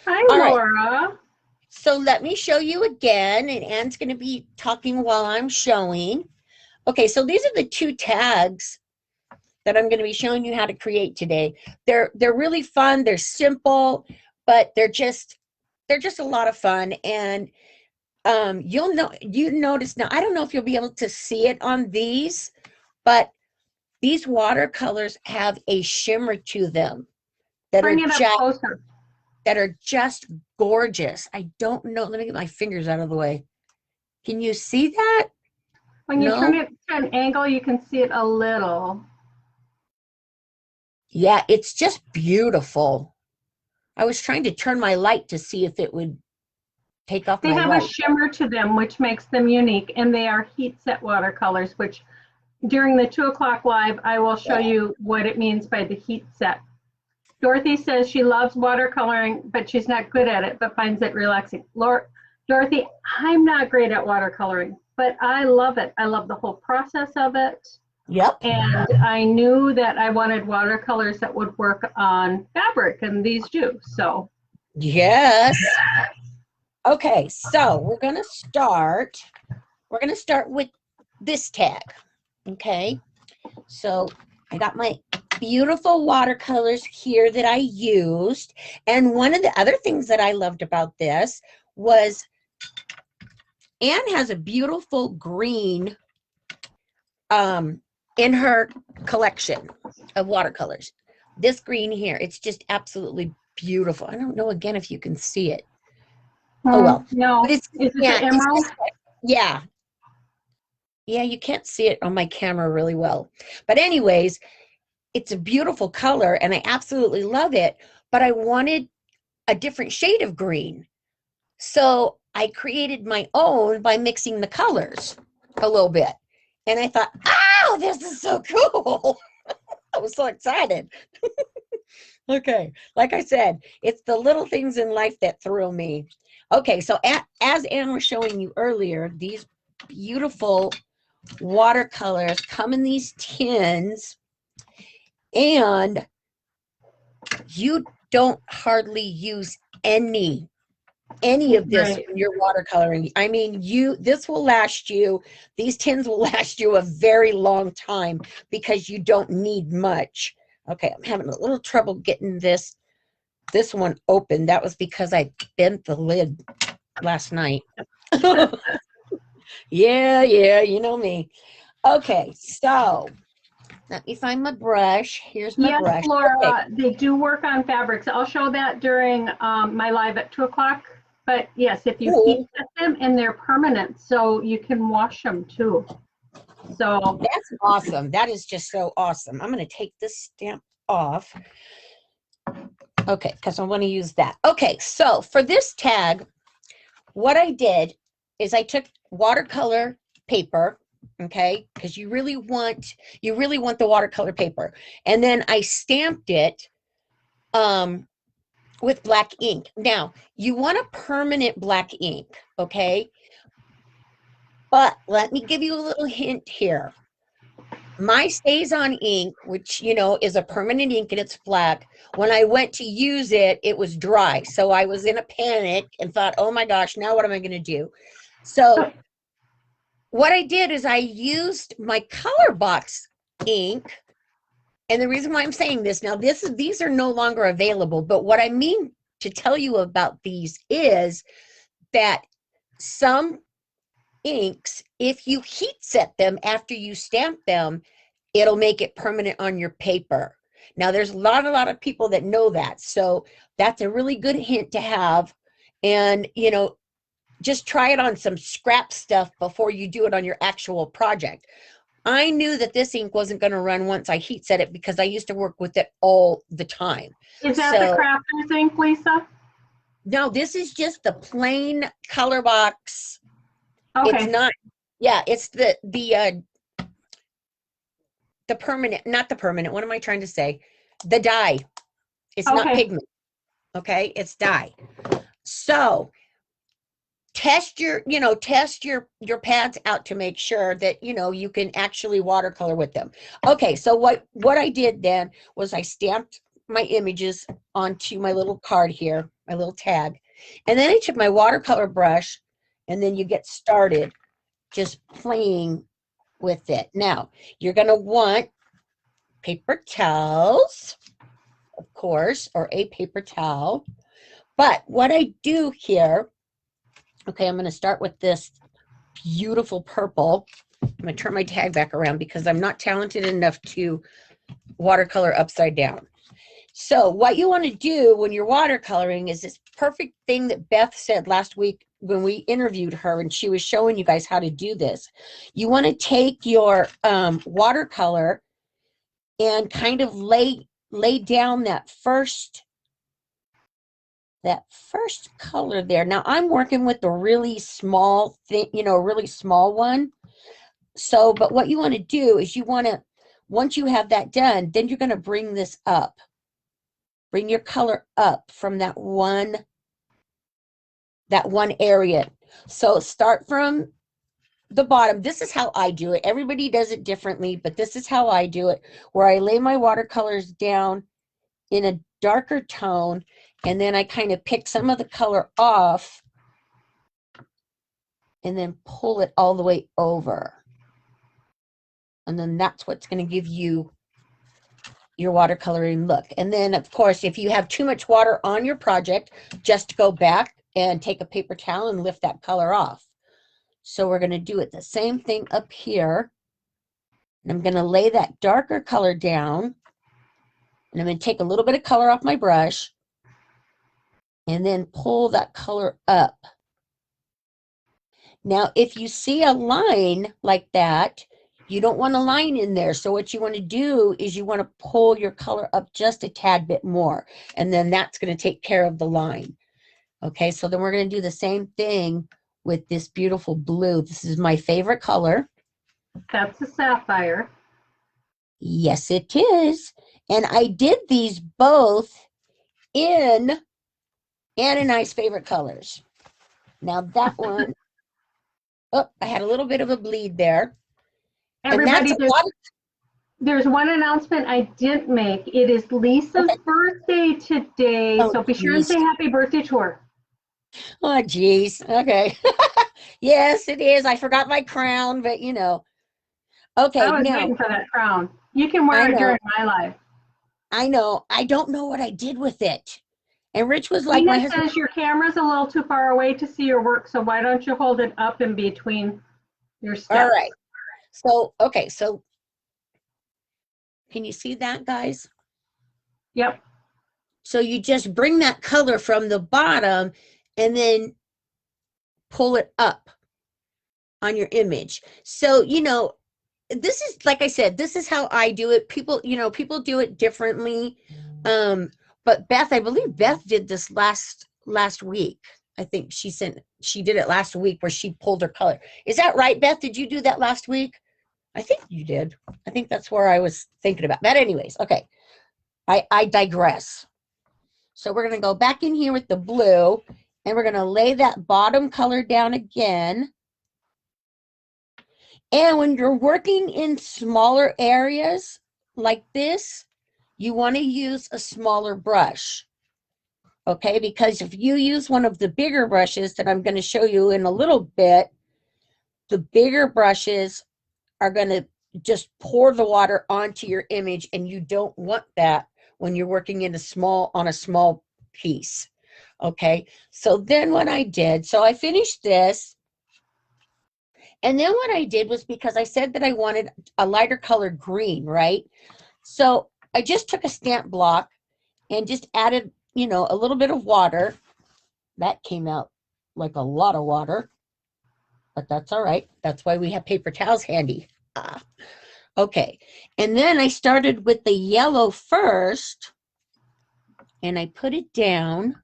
Hi, All right. Laura. So let me show you again, and Ann's going to be talking while I'm showing. Okay, so these are the two tags that I'm going to be showing you how to create today. They're really fun. They're simple, but they're just a lot of fun. And you notice now. I don't know if you'll be able to see it on these, but these watercolors have a shimmer to them that Bring it up closer. are just gorgeous. I don't know. Let me get my fingers out of the way. Can you see that? When you No? turn it to an angle, you can see it a little. Yeah, it's just beautiful. I was trying to turn my light to see if it would take off They my have a light. shimmer to them, which makes them unique, and they are heat set watercolors, which during the 2 o'clock live, I will show you what it means by the heat set. Dorothy says she loves watercoloring, but she's not good at it, but finds it relaxing. Dorothy, I'm not great at watercoloring, but I love it. I love the whole process of it. Yep. And I knew that I wanted watercolors that would work on fabric, and these do. So Yes. Okay, so we're going to start with this tag. Okay. So I got my beautiful watercolors here that I used. And one of the other things that I loved about this was Anne has a beautiful green in her collection of watercolors. This green here, it's just absolutely beautiful. I don't know again if you can see it. Oh well. No. But it's, Is it yeah, the emerald? yeah. Yeah, you can't see it on my camera really well. But anyways, it's a beautiful color and I absolutely love it, but I wanted a different shade of green. So I created my own by mixing the colors a little bit. And I thought, oh, this is so cool. I was so excited. Okay, like I said, it's the little things in life that thrill me. Okay, so as Anne was showing you earlier, these beautiful watercolors come in these tins, and you don't hardly use any of this Right. when you're watercoloring. I mean, this will last you, these tins will last you a very long time because you don't need much. Okay, I'm having a little trouble getting this one open. That was because I bent the lid last night. Yeah, you know me. Okay, so let me find my brush. Here's my Yes, brush. Laura, Okay. they do work on fabrics. I'll show that during my live at 2 o'clock. But yes, if you heat Cool. set them, and they're permanent, so you can wash them too. So That's awesome. That is just so awesome. I'm going to take this stamp off. Okay, because I want to use that. Okay, so for this tag, what I did is I took watercolor paper, okay, because you really want the watercolor paper, and then I stamped it with black ink. Now, you want a permanent black ink, okay? But let me give you a little hint here. My StazOn ink, which, is a permanent ink and it's black, when I went to use it, it was dry. So I was in a panic and thought, oh my gosh, now what am I going to do? So what I did is I used my color box ink. And the reason why I'm saying this now, these are no longer available. But what I mean to tell you about these is that some inks, if you heat set them after you stamp them, it'll make it permanent on your paper. Now, there's a lot of people that know that. So that's a really good hint to have. And, just try it on some scrap stuff before you do it on your actual project. I knew that this ink wasn't going to run once I heat set it because I used to work with it all the time. is that the crafter's ink, Lisa? No, this is just the plain color box. Okay. It's not, yeah, it's the permanent, not the permanent. What am I trying to say? The dye. It's not pigment. Okay, it's dye. So test your pads out to make sure that you can actually watercolor with them. Okay, so what I did then was I stamped my images onto my little card here. my little tag. And then I took my watercolor brush, and then you get started just playing with it. Now, you're going to want paper towels, of course, or a paper towel. But what I do here, okay, I'm going to start with this beautiful purple. I'm going to turn my tag back around because I'm not talented enough to watercolor upside down. So what you want to do when you're watercoloring is this perfect thing that Beth said last week when we interviewed her, and she was showing you guys how to do this. You want to take your watercolor and kind of lay down that first color there. Now I'm working with the really small thing, you know, a really small one. So, but what you want to do is you want to, once you have that done, then you're going to bring this up. Bring your color up from that one area. So start from the bottom. This is how I do it. Everybody does it differently, but this is how I do it, where I lay my watercolors down in a darker tone, and then I kind of pick some of the color off and then pull it all the way over. And then that's what's going to give you your watercoloring look. And then, of course, if you have too much water on your project, just go back and take a paper towel and lift that color off. So we're going to do it the same thing up here. And I'm going to lay that darker color down. And I'm going to take a little bit of color off my brush and then pull that color up. Now, if you see a line like that, you don't want a line in there. So what you want to do is you want to pull your color up just a tad bit more. And then that's going to take care of the line. Okay, so then we're going to do the same thing with this beautiful blue. This is my favorite color. That's a sapphire. Yes, it is. And I did these both in Ann and I's favorite colors. Now that one, oh, I had a little bit of a bleed there. Everybody, there's one announcement I didn't make. It is Lisa's birthday today, so be sure and say happy birthday to her. Oh, geez. Okay. Yes, it is. I forgot my crown, but you know. Okay, I was waiting for that crown. You can wear it during my life. I know. I don't know what I did with it. And Rich was like, Tina says your camera's a little too far away to see your work, so why don't you hold it up in between your steps? All right. So, okay, so can you see that, guys? Yep. So you just bring that color from the bottom and then pull it up on your image. So, you know, this is, like I said, this is how I do it. People, you know, people do it differently. But Beth, I believe Beth did this last week. I think she did it last week where she pulled her color. Is that right, Beth? Did you do that last week? I think you did. I think that's where I was thinking about. But anyways, okay. I digress. So we're going to go back in here with the blue, and we're going to lay that bottom color down again. And when you're working in smaller areas like this, you want to use a smaller brush. Okay, because if you use one of the bigger brushes that I'm going to show you in a little bit, the bigger brushes are going to just pour the water onto your image, and you don't want that when you're working in on a small piece. Okay, so then what I did, so I finished this, and then what I did was, because I said that I wanted a lighter colored green, right? So I just took a stamp block and just added, you know, a little bit of water. That came out like a lot of water, but that's all right. That's why we have paper towels handy. Okay, and then I started with the yellow first, and I put it down.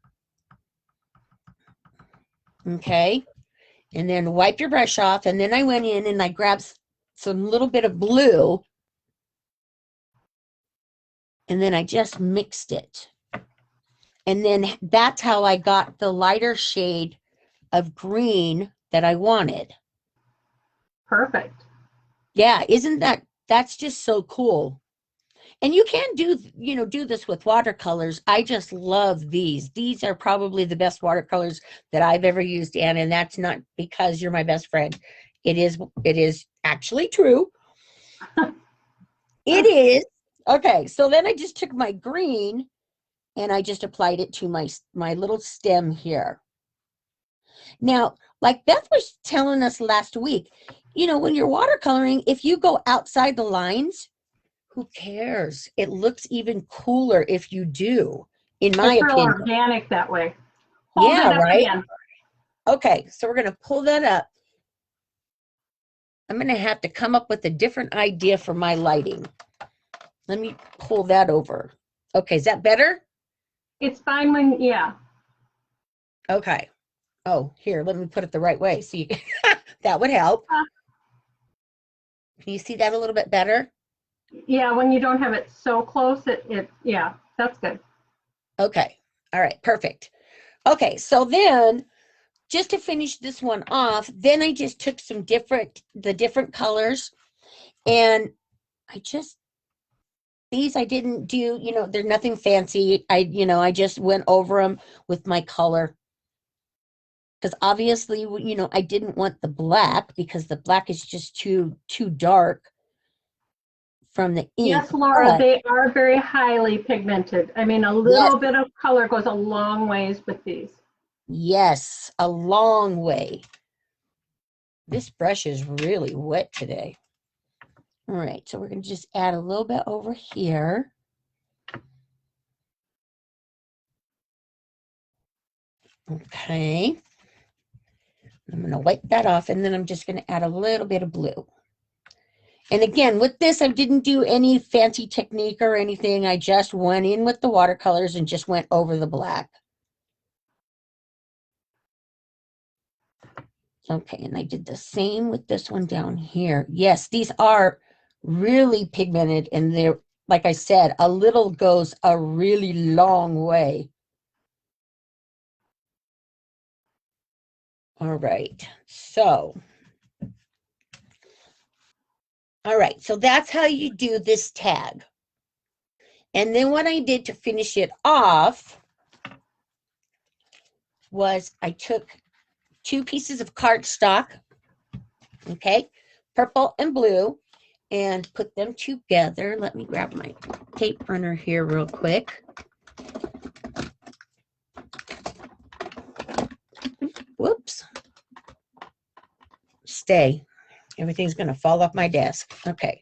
Okay, and then wipe your brush off, and then I went in and I grabbed some little bit of blue, and then I just mixed it. And then that's how I got the lighter shade of green that I wanted. Perfect. Yeah, isn't that's just so cool. And you can do, do this with watercolors. I just love these. These are probably the best watercolors that I've ever used, Ann, and that's not because you're my best friend. It is actually true. It is. Okay, so then I just took my green and I just applied it to my little stem here. Now, like Beth was telling us last week, when you're watercoloring, if you go outside the lines, who cares? It looks even cooler if you do, in my It's real opinion. organic that way. Hold Yeah, it up right? again. Okay, so we're going to pull that up. I'm going to have to come up with a different idea for my lighting. Let me pull that over. Okay, is that better? It's fine when, yeah. Okay. Oh, here, let me put it the right way. See, that would help. Can you see that a little bit better? Yeah, when you don't have it so close, yeah, that's good. Okay. All right, perfect. Okay, so then just to finish this one off, then I just took the different colors, and these I didn't do, they're nothing fancy. I just went over them with my color. Because obviously, I didn't want the black because the black is just too dark from the ink. Yes, Laura, they are very highly pigmented. I mean, a little bit of color goes a long ways with these. Yes, a long way. This brush is really wet today. All right, so we're going to just add a little bit over here. Okay. I'm going to wipe that off, and then I'm just going to add a little bit of blue. And again, with this, I didn't do any fancy technique or anything. I just went in with the watercolors and just went over the black. Okay, and I did the same with this one down here. Yes, these are really pigmented, and they're, like I said, a little goes a really long way. All right, so that's how you do this tag. And then what I did to finish it off was I took 2 pieces of cardstock, okay, purple and blue, and put them together. Let me grab my tape runner here real quick. Whoops. Stay. Everything's going to fall off my desk. Okay.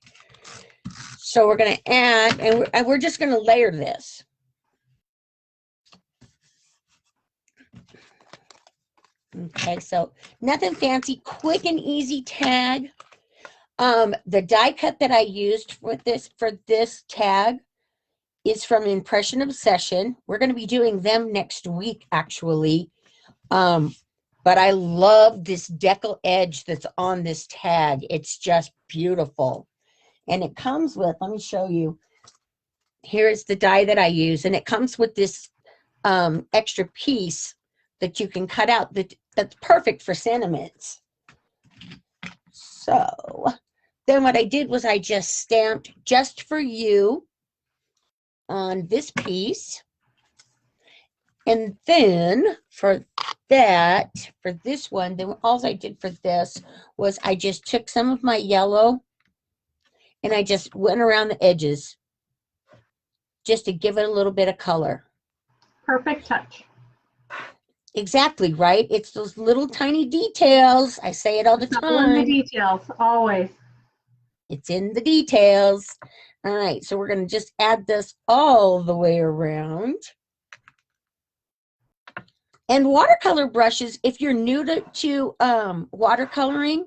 So we're going to add, and we're just going to layer this. Okay, so nothing fancy, quick and easy tag. The die cut that I used for this tag is from Impression Obsession. We're going to be doing them next week, actually. But I love this decal edge that's on this tag. It's just beautiful. And it comes with, let me show you. Here is the die that I use, and it comes with this extra piece that you can cut out that's perfect for sentiments. So then what I did was I just stamped "Just for You" on this piece. And then for this one, then all I did for this was I just took some of my yellow and I just went around the edges just to give it a little bit of color. Perfect touch. Exactly, right? It's those little tiny details. I say it all the time. All in the details, always. It's in the details. All right, so we're going to just add this all the way around. And watercolor brushes, if you're new to watercoloring,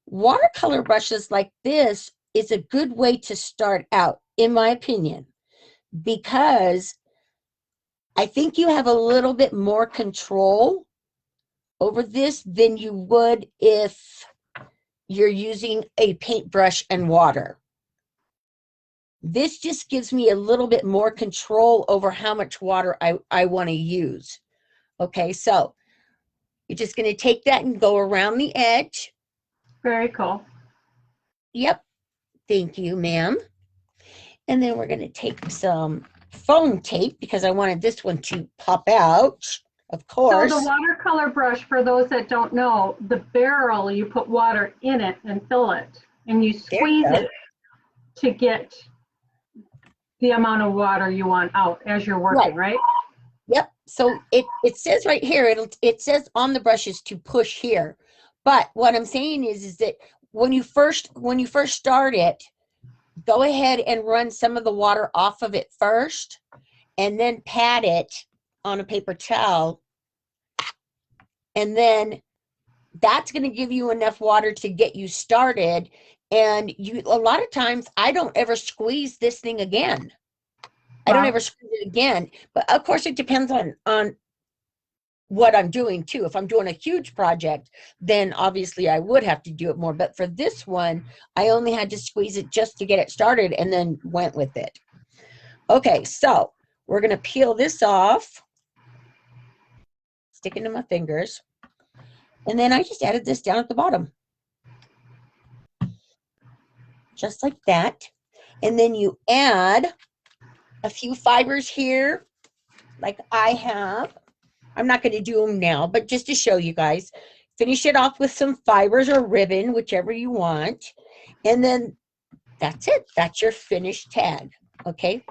watercolor brushes like this is a good way to start out, in my opinion, because I think you have a little bit more control over this than you would if you're using a paintbrush and water. This just gives me a little bit more control over how much water I want to use. Okay, so you're just going to take that and go around the edge. Very cool. Yep. Thank you, ma'am. And then we're going to take some foam tape because I wanted this one to pop out, of course. So the watercolor brush, for those that don't know, the barrel, you put water in it and fill it, and you squeeze it to get the amount of water you want out as you're working, right? Yep. So it says right here, it says on the brushes to push here. But what I'm saying is that when you first start it, go ahead and run some of the water off of it first, and then pat it on a paper towel. And then that's going to give you enough water to get you started. And a lot of times I don't ever squeeze this thing again. I don't ever squeeze it again. But of course it depends on what I'm doing too. If I'm doing a huge project, then obviously I would have to do it more. But for this one, I only had to squeeze it just to get it started and then went with it. Okay, so we're going to peel this off, stick into my fingers, and then I just added this down at the bottom. Just like that. And then you add a few fibers here, like I have. I'm not going to do them now, but just to show you guys, finish it off with some fibers or ribbon, whichever you want. And then that's it. That's your finished tag. Okay.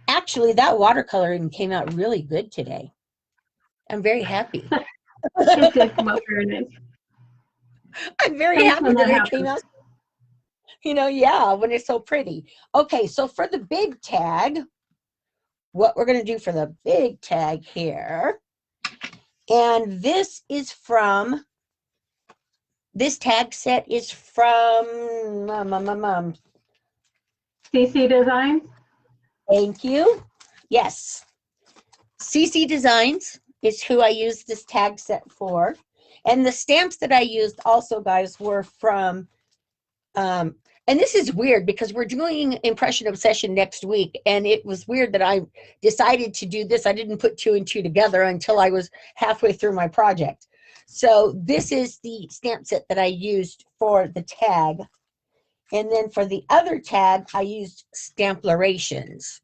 Actually, that watercoloring came out really good today. I'm very happy. It did come out very nice. I'm very happy that it came out. You know, yeah, when it's so pretty. Okay, so for the big tag, what we're going to do for the big tag here, and this tag set is from CC Designs. Thank you. Yes, CC Designs is who I used this tag set for. And the stamps that I used also, guys, were from and this is weird because we're doing Impression Obsession next week, and it was weird that I decided to do this. I didn't put 2 and 2 together until I was halfway through my project. So this is the stamp set that I used for the tag. And then for the other tag, I used Stamplerations.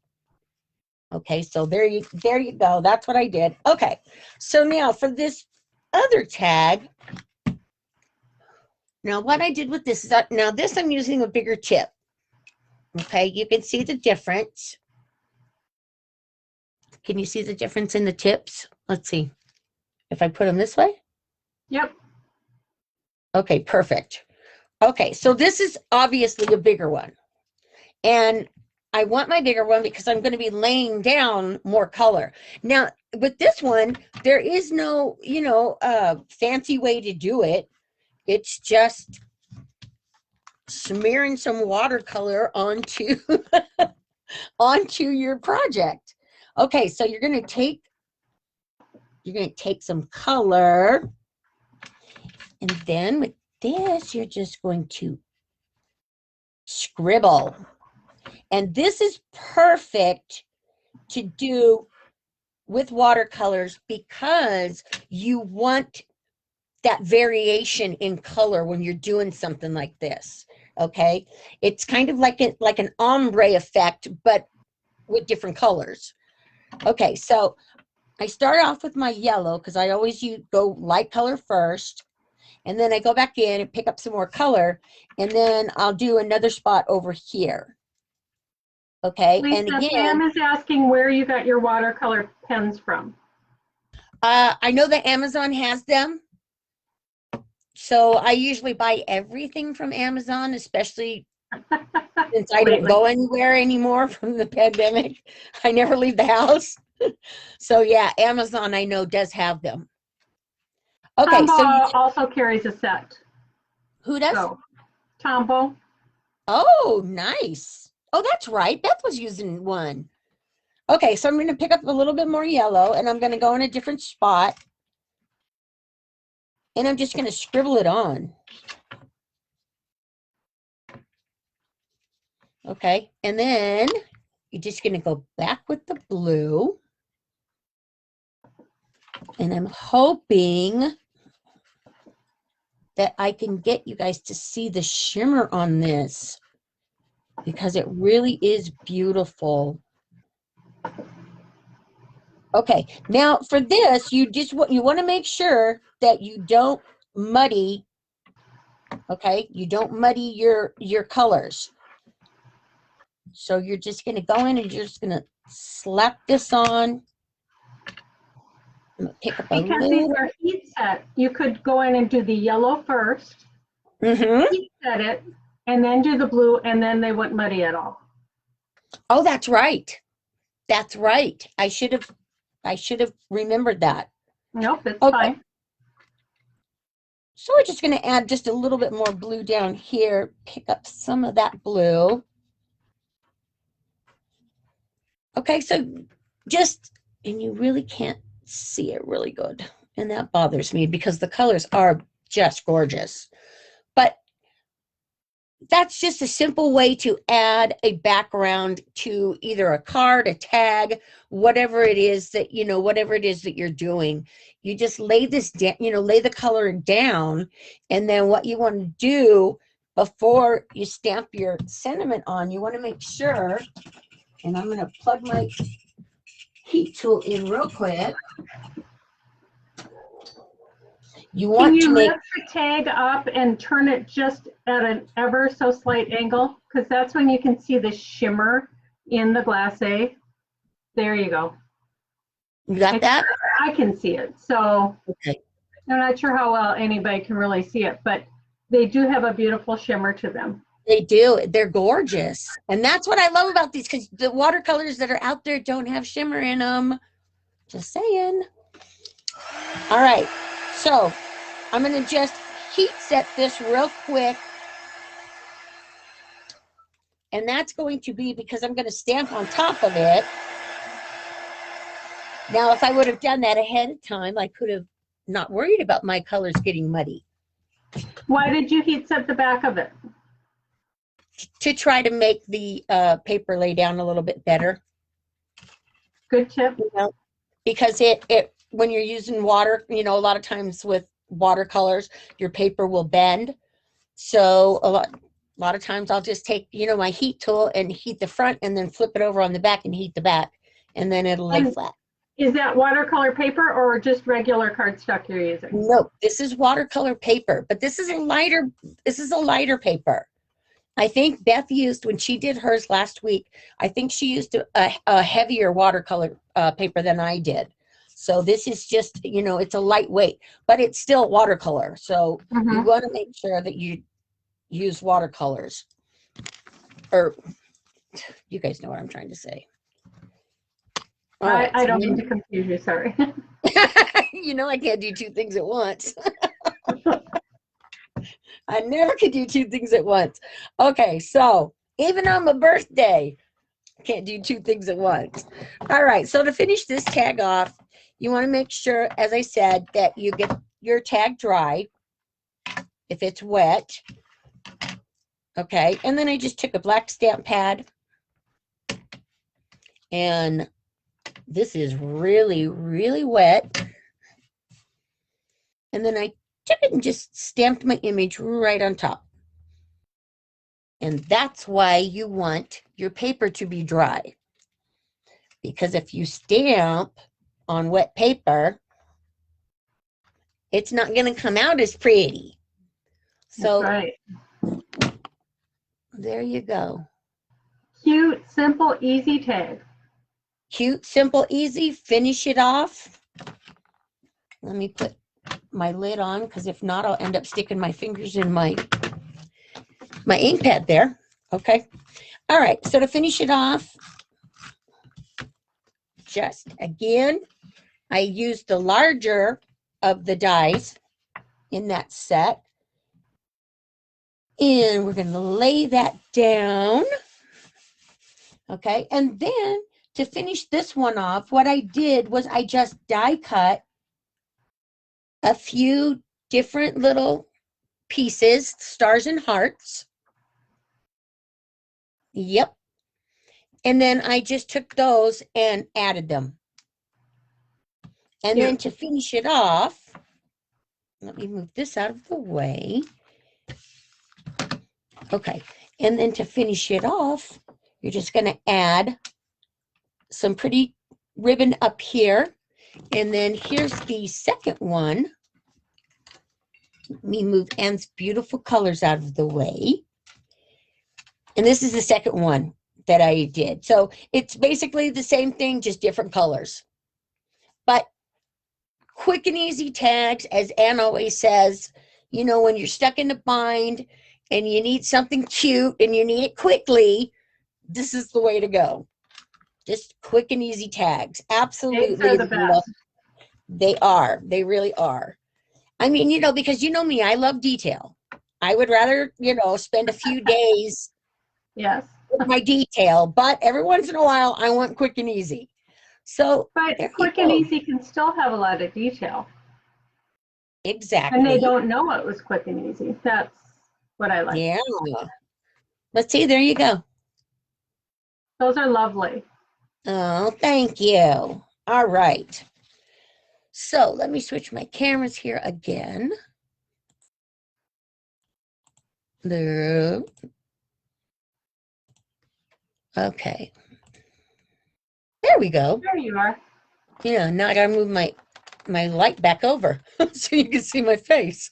Okay, so there you go. That's what I did. Okay, so now for this other tag, now what I did with this is now this I'm using a bigger tip. Okay, you can see the difference. Can you see the difference in the tips? Let's see. If I put them this way? Yep. Okay, perfect. Okay, so this is obviously a bigger one. And I want my bigger one because I'm going to be laying down more color. Now, with this one, there is no, fancy way to do it. It's just smearing some watercolor onto onto your project. Okay, so you're going to take some color, and then with this you're just going to scribble. And this is perfect to do with watercolors because you want that variation in color when you're doing something like this. Okay, it's kind of like an ombre effect, but with different colors. Okay, so I start off with my yellow because I always go light color first, and then I go back in and pick up some more color, and then I'll do another spot over here. Okay, Lisa, and again, Pam is asking where you got your watercolor pens from. I know that Amazon has them. So I usually buy everything from Amazon, especially since I don't go anywhere anymore from the pandemic. I never leave the house. So yeah, Amazon I know does have them. Okay, Tombow so also carries a set. Who does? So, Tombow. Oh, nice. Oh, that's right. Beth was using one. Okay, so I'm going to pick up a little bit more yellow, and I'm going to go in a different spot. And I'm just going to scribble it on. Okay, and then you're just going to go back with the blue. And I'm hoping that I can get you guys to see the shimmer on this. because it really is beautiful. Okay, now for this, you want to make sure that you don't muddy. Okay, you don't muddy your colors. So you're just going to go in and you're just going to slap this on. I'm going to pick up a Because these little. are heat set, you could go in and do the yellow first, heat set it, and then do the blue, and then they wouldn't muddy at all. Oh, that's right. That's right. I should have remembered that. Nope, it's Okay. fine. So we're just going to add just a little bit more blue down here. Pick up some of that blue. Okay, so and you really can't see it really good. And that bothers me because the colors are just gorgeous. But that's just a simple way to add a background to either a card, a tag, whatever it is that, you're doing. You just lay this down, lay the color down. And then what you want to do before you stamp your sentiment on, you want to make sure, and I'm going to plug my heat tool in real quick. You want Can you to make lift the tag up and turn it just at an ever so slight angle? Because that's when you can see the shimmer in the glacé. There you go. You got that? I can see it. So Okay. I'm not sure how well anybody can really see it, but they do have a beautiful shimmer to them. They do. They're gorgeous. And that's what I love about these, because the watercolors that are out there don't have shimmer in them. Just saying. All right. So I'm going to just heat set this real quick. And that's going to be because I'm going to stamp on top of it. Now, if I would have done that ahead of time, I could have not worried about my colors getting muddy. Why did you heat set the back of it? To try to make the paper lay down a little bit better. Good tip. Because it when you're using water, a lot of times with watercolors, your paper will bend. So a lot of times I'll just take, my heat tool and heat the front and then flip it over on the back and heat the back, and then it'll lay flat. Is that watercolor paper or just regular cardstock you're using? No, this is watercolor paper, but this is a lighter paper. I think Beth used, when she did hers last week, I think she used a heavier watercolor paper than I did. So this is just, it's a lightweight, but it's still watercolor. So you want to make sure that you use watercolors. Or you guys know what I'm trying to say. I don't mean to confuse you, sorry. I can't do two things at once. I never could do two things at once. Okay, so even on my birthday, I can't do two things at once. All right, so to finish this tag off, you want to make sure, as I said, that you get your tag dry. If it's wet, okay, and then I just took a black stamp pad, and this is really, really wet. And then I took it and just stamped my image right on top. And that's why you want your paper to be dry. Because if you stamp on wet paper, it's not going to come out as pretty. So that's right. There you go. Cute, simple, easy tag. Cute, simple, easy. Finish it off. Let me put my lid on, because if not, I'll end up sticking my fingers in my ink pad there. Okay. All right. So to finish it off, just again, I used the larger of the dies in that set. And we're going to lay that down. Okay. And then to finish this one off, what I did was I just die cut a few different little pieces, stars and hearts. Yep. And then I just took those and added them. And then to finish it off, let me move this out of the way. Okay. And then to finish it off, you're just going to add some pretty ribbon up here. And then here's the second one. Let me move Ann's beautiful colors out of the way. And this is the second one that I did. So it's basically the same thing, just different colors. But quick and easy tags, as Ann always says, you know, when you're stuck in a bind and you need something cute and you need it quickly, this is the way to go. Just quick and easy tags. Absolutely. Tags are the best. They are. They really are. I mean, you know, because you know me, I love detail. I would rather, you know, spend a few days Yes. with my detail, but every once in a while, I want quick and easy. So, But quick and easy can still have a lot of detail. Exactly. And they don't know it was quick and easy. That's what I like. Yeah. Let's see. There you go. Those are lovely. Oh, thank you. All right. So let me switch my cameras here again. There. Okay. There we go. There you are. Yeah, now I gotta move my light back over so you can see my face.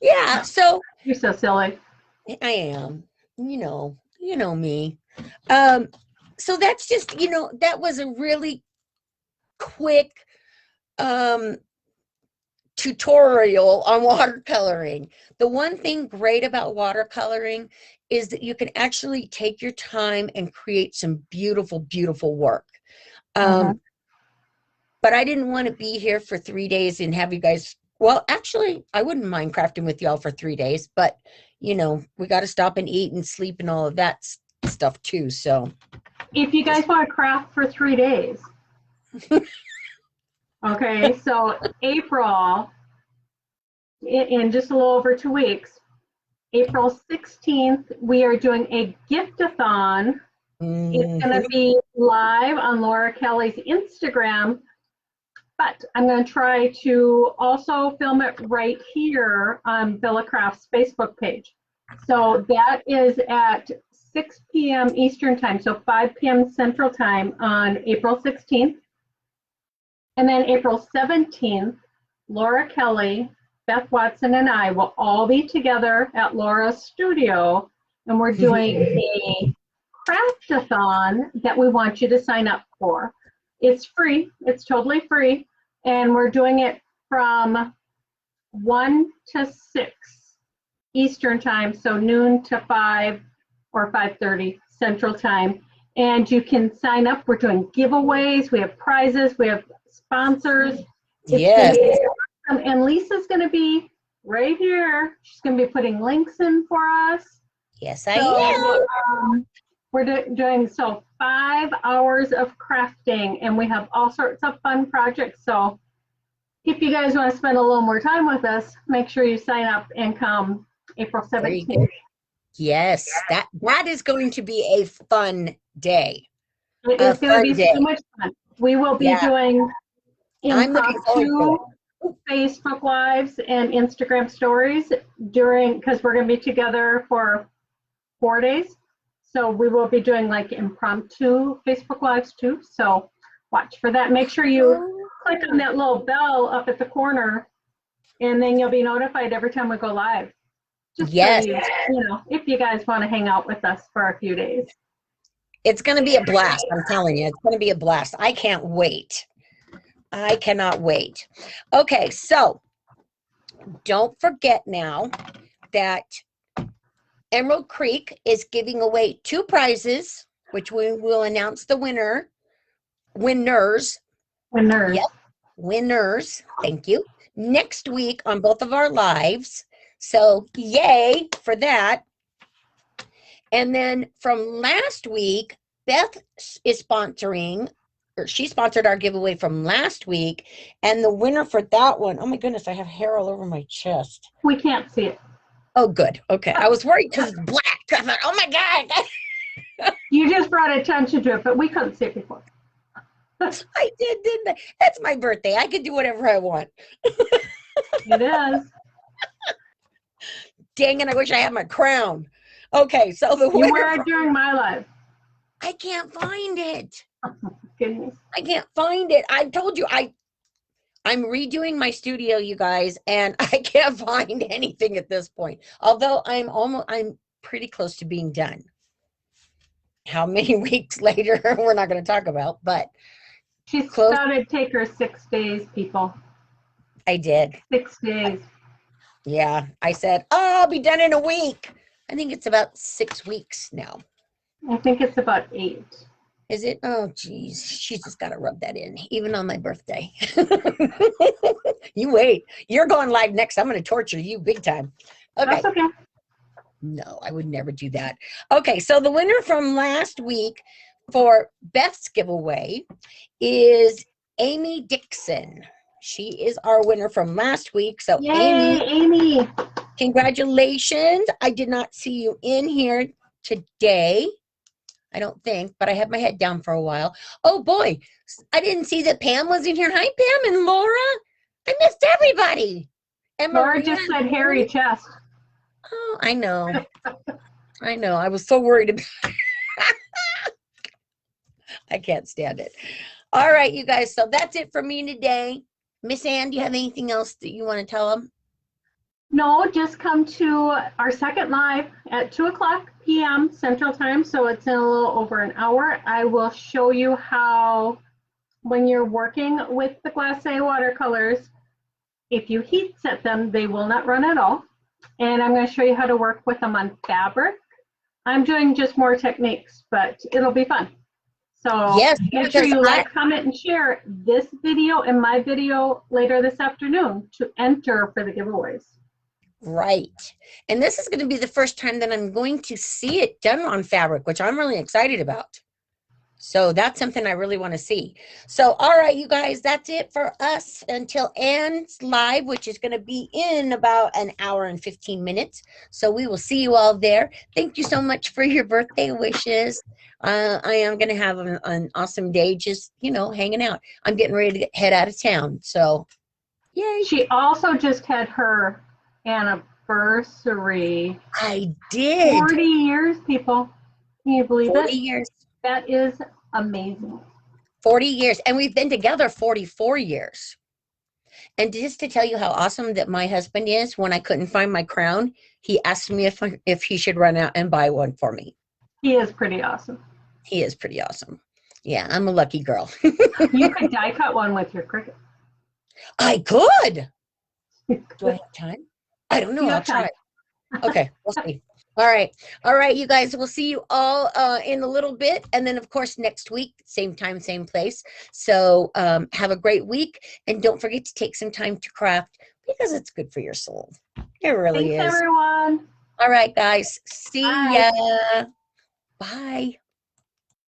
Yeah, so You're so silly. I am, you know me. So that's just, you know, that was a really quick tutorial on watercoloring. The one thing great about watercoloring is that you can actually take your time and create some beautiful, beautiful work. But I didn't want to be here for 3 days and have you guys, well, actually, I wouldn't mind crafting with y'all for 3 days, but you know, we got to stop and eat and sleep and all of that stuff too. So if you guys want to craft for 3 days, okay, so April, in just a little over 2 weeks, April 16th, we are doing a gift-a-thon. It's going to be live on Laura Kelly's Instagram, but I'm going to try to also film it right here on Villa Craft's Facebook page. So that is at 6 p.m. Eastern time, so 5 p.m. Central time on April 16th. And then April 17th, Laura Kelly, Beth Watson, and I will all be together at Laura's studio, and we're doing a craft-a-thon that we want you to sign up for. It's free. It's totally free. And we're doing it from 1 to 6 Eastern time, so noon to 5 or 5:30 Central time. And you can sign up. We're doing giveaways. We have prizes. We have sponsors. yes. And Lisa's going to be right here. She's going to be putting links in for us. Yes, I am. We're doing 5 hours of crafting, and we have all sorts of fun projects. So if you guys want to spend a little more time with us, make sure you sign up and come April 17th. Yes, that is going to be a fun day. It is going to be so much fun. We will be doing impromptu Facebook Lives and Instagram stories because we're going to be together for 4 days. So we will be doing like impromptu Facebook Lives too. So watch for that. Make sure you click on that little bell up at the corner, and then you'll be notified every time we go live. Just yes. so you know, if you guys want to hang out with us for a few days. It's going to be a blast. I'm telling you, it's going to be a blast. I can't wait. I cannot wait. Okay, so don't forget now that Emerald Creek is giving away 2 prizes, which we will announce the winners. Yep, winners. Thank you. Next week on both of our lives. So yay for that. And then from last week, Beth is sponsoring, or she sponsored our giveaway from last week. And the winner for that one, oh my goodness, I have hair all over my chest. We can't see it. Oh, good. Okay. I was worried because it's black. I thought, oh my God. You just brought attention to it, but we couldn't see it before. I did, didn't I? That's my birthday. I can do whatever I want. It is. dang it, I wish I had my crown. Okay, so the You winner wear it during my live. I can't find it. Goodness. I can't find it. I told you I'm redoing my studio, you guys, and I can't find anything at this point. Although I'm pretty close to being done. How many weeks later, we're not going to talk about, but She close. thought it'd take her 6 days, people. I did. 6 days. Yeah, I said, oh, I'll be done in a week. I think it's about 6 weeks now. I think it's about 8. Is it? Oh, geez. She's just got to rub that in, even on my birthday. You wait. You're going live next. I'm going to torture you big time. Okay. That's okay. No, I would never do that. Okay, so the winner from last week for Beth's giveaway is Amy Dixon. She is our winner from last week. So Yay, Amy. Congratulations. I did not see you in here today. I don't think, but I had my head down for a while. Oh boy, I didn't see that Pam was in here. Hi, Pam and Laura. I missed everybody. And Laura just said hairy chest. Oh, I know. I know. I was so worried about it. I can't stand it. All right, you guys. So that's it for me today. Miss Ann, do you have anything else that you want to tell them? No, just come to our second live at 2:00 p.m. Central Time. So it's in a little over an hour. I will show you how, when you're working with the glacé watercolors, if you heat set them, they will not run at all. And I'm going to show you how to work with them on fabric. I'm doing just more techniques, but it'll be fun. So yes, make sure you like, comment, and share this video and my video later this afternoon to enter for the giveaways. Right. And this is going to be the first time that I'm going to see it done on fabric, which I'm really excited about. So that's something I really want to see. So, all right, you guys, that's it for us until Ann's live, which is going to be in about an hour and 15 minutes. So we will see you all there. Thank you so much for your birthday wishes. I am going to have an awesome day just, you know, hanging out. I'm getting ready to head out of town. So, yay. She also just had her anniversary. I did. 40 years, people. Can you believe 40 it? years. That is amazing. 40 years. And we've been together 44 years. And just to tell you how awesome that my husband is, when I couldn't find my crown, he asked me if he should run out and buy one for me. He is pretty awesome. He is pretty awesome. Yeah, I'm a lucky girl. You could die cut one with your Cricut. I could. Do I have time? I don't know. You I'll have time. try. Okay, we'll see. All right. All right, you guys, we'll see you all in a little bit. And then, of course, next week, same time, same place. So have a great week. And don't forget to take some time to craft because it's good for your soul. It really Thanks, is. everyone. All right, guys. See Bye. ya. Bye.